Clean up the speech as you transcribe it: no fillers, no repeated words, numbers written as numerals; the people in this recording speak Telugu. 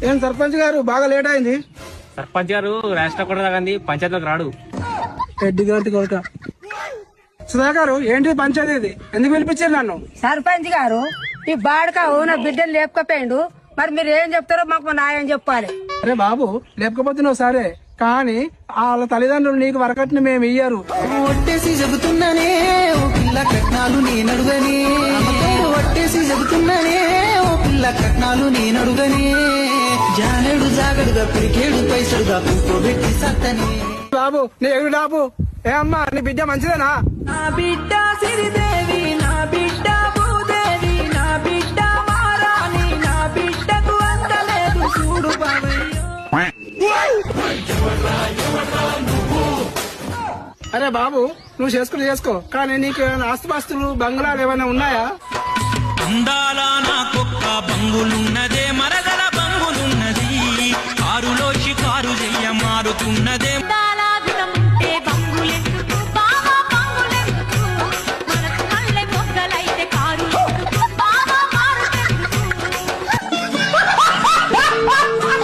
ఏం సర్పంచ్ గారు బాగా లేట్ అయింది. సర్పంచ్ గారు రాష్ట్ర కూడా తాగంది పంచాయతీలకు రాడు. రెడ్డి గారి కొడుక సుధాకర్ ఏంటి పంచాయతీ ఇది? ఎందుకు పిలిపించారు నన్ను? సర్పంచ్ గారు ఈ బాడక నా బిడ్డలు లేపకపోయిండు, మరి మీరు ఏం చెప్తారో మాకు న్యాయం చెప్పాలి. అరే బాబు లేకపోతున్నావు సరే, కానీ వాళ్ళ తల్లిదండ్రులు నీకు వరకట్ని మేము ఇయ్యరు. ఒట్టేసి చెబుతున్నానే ఓ పిల్ల కట్నాలు నేనడుగని, ఒట్టేసి చెబుతున్నానే ఓ పిల్ల కట్నాలు నేనడుగని, జానెడు జాగడుగా పిరికేడు పైసలుగా కూకోబెట్టి సత్తని. బాబు నీ ఎగుడు డాబు. ఏ అమ్మా నీ బిడ్డ మంచిదేనా? నా బిడ్డ సిరిదేవి, నా బిడ్డ భూదేవి, నా బిడ్డ మారాని, నా బిడ్డకు అందలేదు చూడు బావయ్యో. అరే బాబు నువ్వు చేసుకో, కానీ నీకు ఏమైనా ఆస్తుపాస్తులు బంగ్లాలు ఏమైనా ఉన్నాయా? అందాల నాకొక్క బంగులున్నదే, మరదల బంగులున్నది, కారులో షికారు చెయ్య మారుతున్నదే.